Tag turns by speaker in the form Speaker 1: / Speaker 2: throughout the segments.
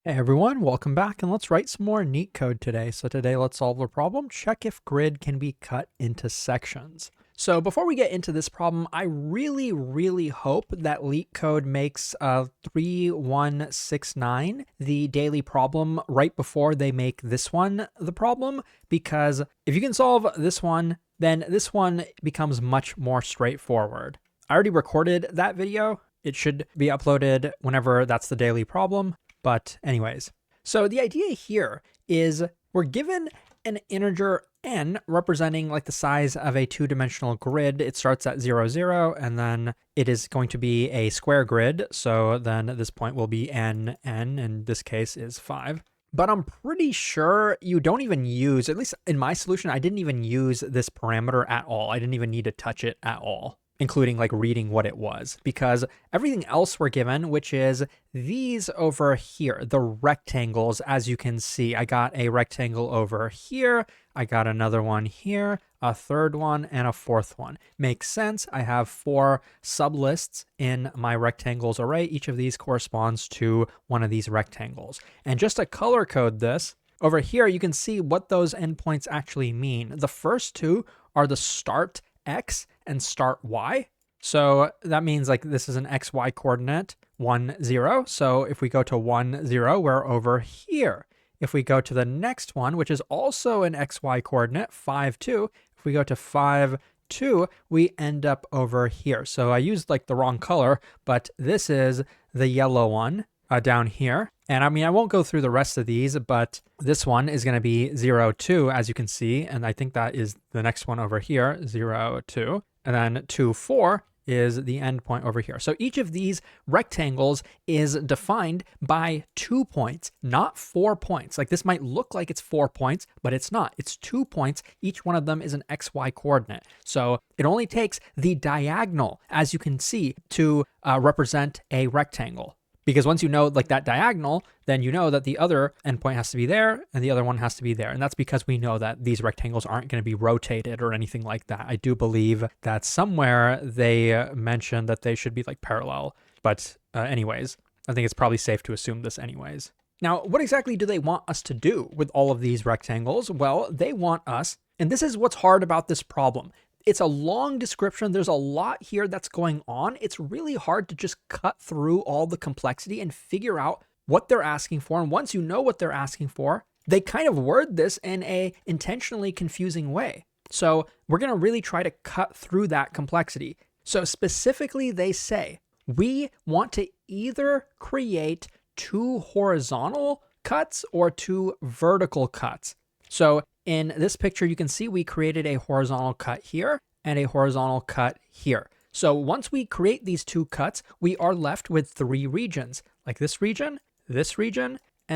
Speaker 1: Hey everyone, welcome back, and let's write some more Leetcode today. So today let's solve the problem, check if grid can be cut into sections. So before we get into this problem, I really hope that Leetcode makes 3169 the daily problem right before they make this one the problem, because if you can solve this one, then this one becomes much more straightforward. I already recorded that video. It should be uploaded whenever that's the daily problem. But anyways, so the idea here is we're given an integer n representing like the size of a two-dimensional grid. It starts at 0, 0, and then it is going to be a square grid. So then at this point will be n, in this case is 5. But I'm pretty sure you don't even use, at least in my solution, I didn't even use this parameter at all. I didn't even need to touch it at all, including like reading what it was, because everything else we're given, which is these over here, the rectangles, as you can see, I got a rectangle over here, I got another one here, a third one, and a fourth one. Makes sense. I have 4 sublists in my rectangles array. Each of these corresponds to one of these rectangles. And just to color code this, over here, you can see what those endpoints actually mean. The first two are the start x and start y. So that means like this is an xy coordinate 1, 0. So if we go to 1, 0, we're over here. If we go to the next one, which is also an xy coordinate 5, 2, if we go to 5, 2, we end up over here. So I used like the wrong color, but this is the yellow one down here. And I mean, I won't go through the rest of these, but this one is going to be 0, 2, as you can see. And I think that is the next one over here, 0, 2. And then 2, 4 is the endpoint over here. So each of these rectangles is defined by 2 points, not 4 points. Like this might look like it's 4 points, but it's not. It's 2 points. Each one of them is an xy coordinate. So it only takes the diagonal, as you can see, to represent a rectangle. Because once you know like that diagonal, then you know that the other endpoint has to be there and the other one has to be there. And that's because we know that these rectangles aren't going to be rotated or anything like that. I do believe that somewhere they mentioned that they should be like parallel. But anyways, I think it's probably safe to assume this anyways. Now, what exactly do they want us to do with all of these rectangles? Well, they want us, and this is what's hard about this problem. It's a long description. There's a lot here that's going on. It's really hard to just cut through all the complexity and figure out what they're asking for. And once you know what they're asking for, they kind of word this in a intentionally confusing way. So we're going to really try to cut through that complexity. So specifically, they say, we want to either create 2 horizontal cuts or 2 vertical cuts. So in this picture, you can see we created a horizontal cut here and a horizontal cut here. So once we create these 2 cuts, we are left with 3 regions, like this region, and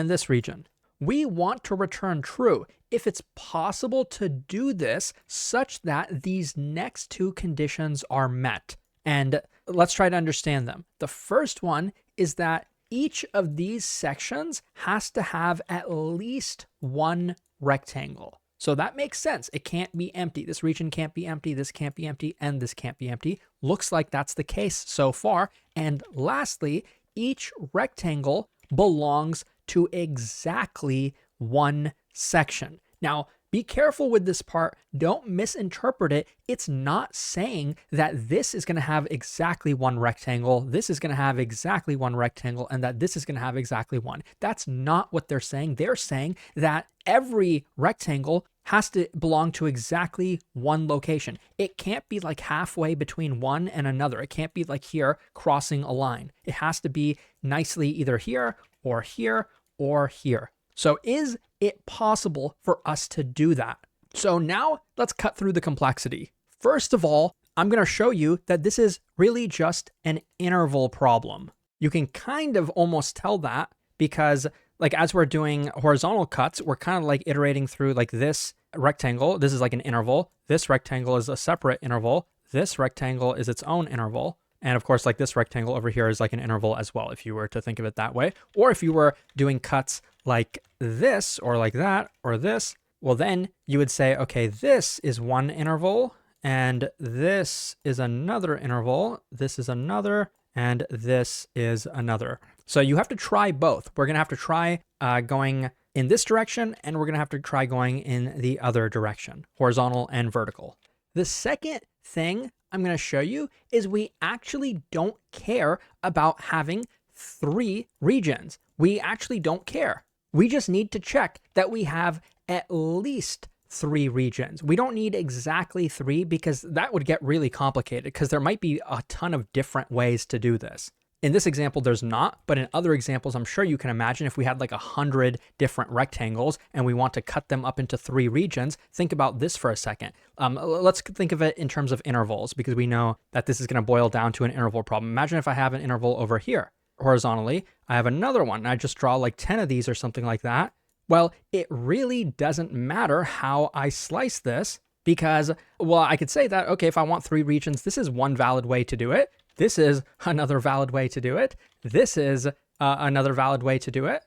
Speaker 1: this region. We want to return true if it's possible to do this such that these next 2 conditions are met. And let's try to understand them. The first one is that each of these sections has to have at least 1 rectangle. So that makes sense. It can't be empty. This region can't be empty. This can't be empty. And this can't be empty. Looks like that's the case so far. And lastly, each rectangle belongs to exactly 1 section. Now, be careful with this part. Don't misinterpret it. It's not saying that this is going to have exactly 1 rectangle, this is going to have exactly 1 rectangle, and that this is going to have exactly 1. That's not what they're saying. They're saying that every rectangle has to belong to exactly 1 location. It can't be like halfway between one and another. It can't be like here crossing a line. It has to be nicely either here or here or here. So is it possible for us to do that? So now let's cut through the complexity. First of all, I'm going to show you that this is really just an interval problem. You can kind of almost tell that because like as we're doing horizontal cuts, we're kind of like iterating through like this rectangle. This is like an interval. This rectangle is a separate interval. This rectangle is its own interval. And of course, like this rectangle over here is like an interval as well, if you were to think of it that way. Or if you were doing cuts like this or like that or this, well, then you would say, okay, this is 1 interval and this is another interval. This is another and this is another. So you have to try both. We're going to have to try going in this direction, and we're going to have to try going in the other direction, horizontal and vertical. The second thing I'm going to show you is we actually don't care about having 3 regions. We actually don't care. We just need to check that we have at least 3 regions. We don't need exactly 3 because that would get really complicated because there might be a ton of different ways to do this. In this example, there's not, but in other examples, I'm sure you can imagine if we had like 100 different rectangles and we want to cut them up into 3 regions, think about this for a second. Let's think of it in terms of intervals because we know that this is going to boil down to an interval problem. Imagine if I have an interval over here horizontally, I have another one and I just draw like 10 of these or something like that. Well, it really doesn't matter how I slice this because, well, I could say that, okay, if I want 3 regions, this is one valid way to do it. This is another valid way to do it. This is another valid way to do it.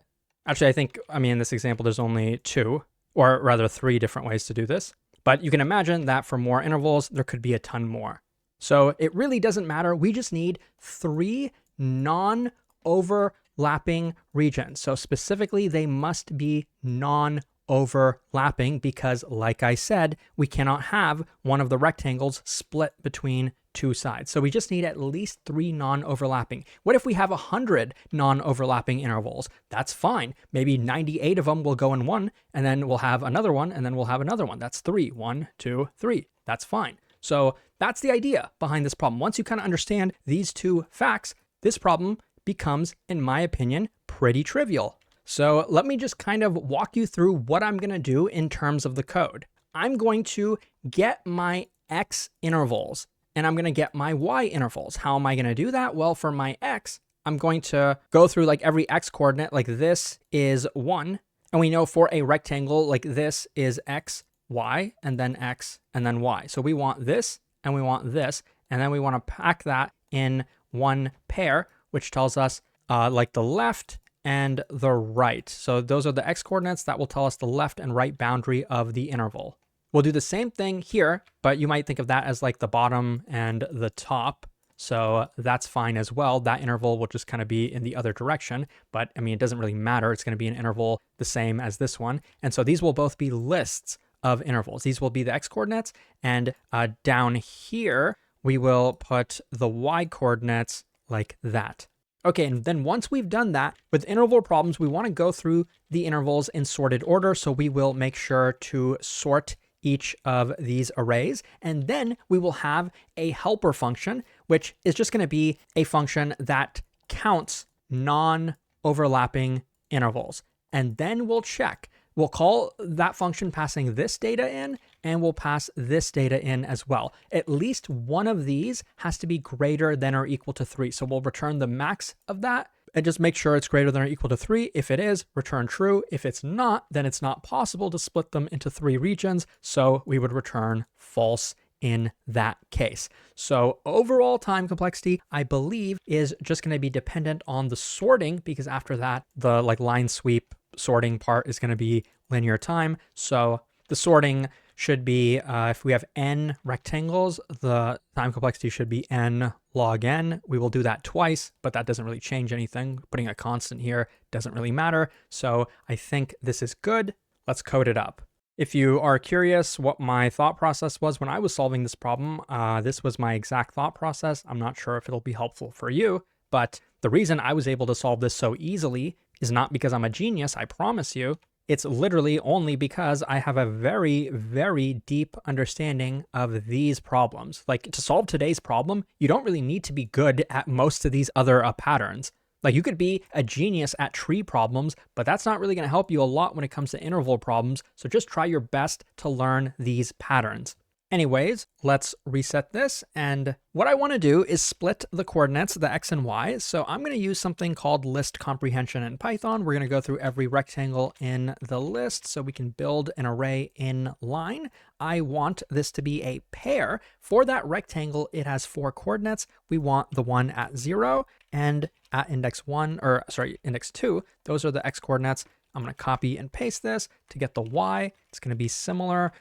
Speaker 1: Actually, in this example, there's only 2, or rather 3 different ways to do this. But you can imagine that for more intervals, there could be a ton more. So it really doesn't matter. We just need 3 non-overlapping regions. So specifically, they must be non-overlapping because, like I said, we cannot have one of the rectangles split between 2 sides. So we just need at least 3 non-overlapping. What if we have 100 non-overlapping intervals? That's fine. Maybe 98 of them will go in one, and then we'll have another one, and then we'll have another one. That's 3. 1, 2, 3. That's fine. So that's the idea behind this problem. Once you kind of understand these 2 facts, this problem becomes, in my opinion, pretty trivial. So let me just kind of walk you through what I'm going to do in terms of the code. I'm going to get my x intervals and I'm going to get my y intervals. How am I going to do that? Well, for my x, I'm going to go through like every x coordinate, like this is 1. And we know for a rectangle, like this is x, y, and then x, and then y. So we want this, and we want this, and then we want to pack that in one pair, which tells us like the left and the right. So those are the x coordinates that will tell us the left and right boundary of the interval. We'll do the same thing here, but you might think of that as like the bottom and the top. So that's fine as well. That interval will just kind of be in the other direction, but I mean, it doesn't really matter. It's going to be an interval the same as this one. And so these will both be lists of intervals. These will be the x coordinates. And down here, we will put the y coordinates like that. Okay, and then once we've done that, with interval problems, we want to go through the intervals in sorted order. So we will make sure to sort each of these arrays, and then we will have a helper function, which is just going to be a function that counts non-overlapping intervals. And then we'll check. We'll call that function passing this data in, and we'll pass this data in as well. At least one of these has to be greater than or equal to 3. So we'll return the max of that, and just make sure it's greater than or equal to 3. If it is, return true. If it's not, then it's not possible to split them into 3 regions. So we would return false in that case. So overall time complexity, I believe, is just going to be dependent on the sorting, because after that, the like line sweep sorting part is going to be linear time. So the sorting should be, if we have n rectangles, the time complexity should be n log n. We will do that twice, but that doesn't really change anything. Putting a constant here doesn't really matter. So I think this is good. Let's code it up. If you are curious what my thought process was when I was solving this problem, this was my exact thought process. I'm not sure if it'll be helpful for you, but the reason I was able to solve this so easily is not because I'm a genius, I promise you. It's literally only because I have a very, very deep understanding of these problems. Like, to solve today's problem, you don't really need to be good at most of these other patterns. Like, you could be a genius at tree problems, but that's not really going to help you a lot when it comes to interval problems. So just try your best to learn these patterns. Anyways, let's reset this. And what I want to do is split the coordinates, the x and y. So I'm going to use something called list comprehension in Python. We're going to go through every rectangle in the list so we can build an array in line. I want this to be a pair. For that rectangle, it has 4 coordinates. We want the one at 0 and at index 2. Those are the x coordinates. I'm going to copy and paste this to get the y. It's going to be similar.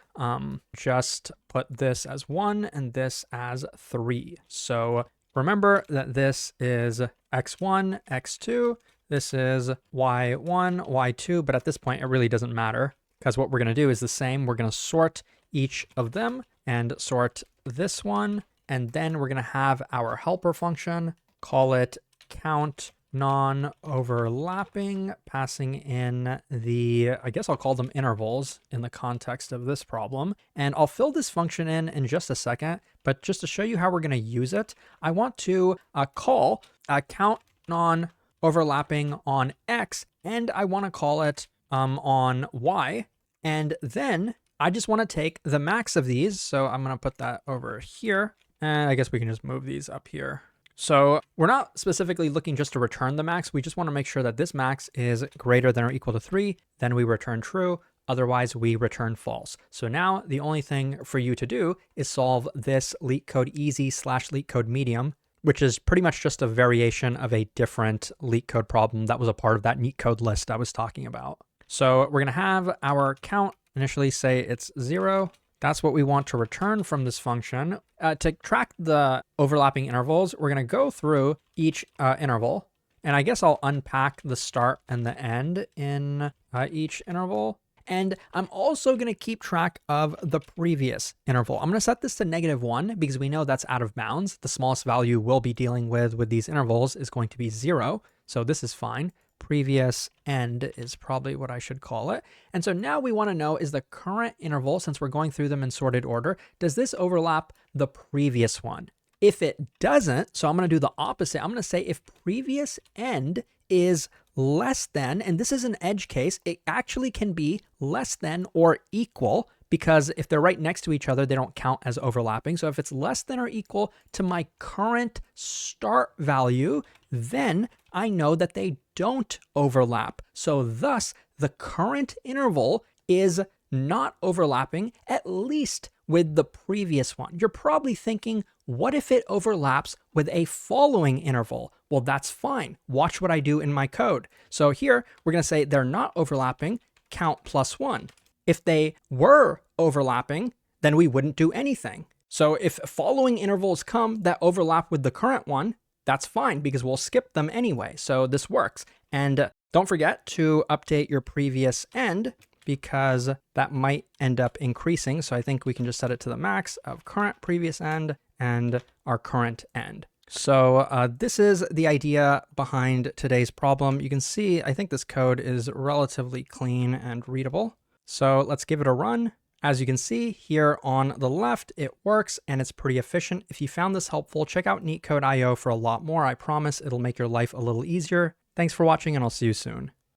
Speaker 1: Just put this as 1 and this as 3. So remember that this is x1, x2. This is y1, y2, but at this point, it really doesn't matter because what we're going to do is the same. We're going to sort each of them and sort this one. And then we're going to have our helper function, call it count non-overlapping, passing in the, I guess I'll call them intervals in the context of this problem. And I'll fill this function in just a second, but just to show you how we're going to use it, I want to call count non-overlapping on X, and I want to call it on Y. And then I just want to take the max of these. So I'm going to put that over here. And I guess we can just move these up here. So we're not specifically looking just to return the max. We just want to make sure that this max is greater than or equal to 3. Then we return true. Otherwise, we return false. So now the only thing for you to do is solve this Leetcode easy / Leetcode medium, which is pretty much just a variation of a different Leetcode problem that was a part of that neat code list I was talking about. So we're going to have our count initially say it's 0. That's what we want to return from this function. To track the overlapping intervals, we're going to go through each interval. And I guess I'll unpack the start and the end in each interval. And I'm also going to keep track of the previous interval. I'm going to set this to -1 because we know that's out of bounds. The smallest value we'll be dealing with these intervals is going to be 0. So this is fine. Previous end is probably what I should call it. And so now we want to know, is the current interval, since we're going through them in sorted order, does this overlap the previous one? If it doesn't, so I'm going to do the opposite. I'm going to say if previous end is less than, and this is an edge case, it actually can be less than or equal, because if they're right next to each other, they don't count as overlapping. So if it's less than or equal to my current start value, then I know that they don't overlap. So thus, the current interval is not overlapping, at least with the previous one. You're probably thinking, what if it overlaps with a following interval? Well, that's fine. Watch what I do in my code. So here, we're going to say they're not overlapping, count +1. If they were overlapping, then we wouldn't do anything. So if following intervals come that overlap with the current one, that's fine because we'll skip them anyway. So this works. And don't forget to update your previous end because that might end up increasing. So I think we can just set it to the max of current previous end and our current end. So this is the idea behind today's problem. You can see, I think this code is relatively clean and readable. So let's give it a run. As you can see here on the left, it works and it's pretty efficient. If you found this helpful, check out Neetcode.io for a lot more. I promise it'll make your life a little easier. Thanks for watching and I'll see you soon.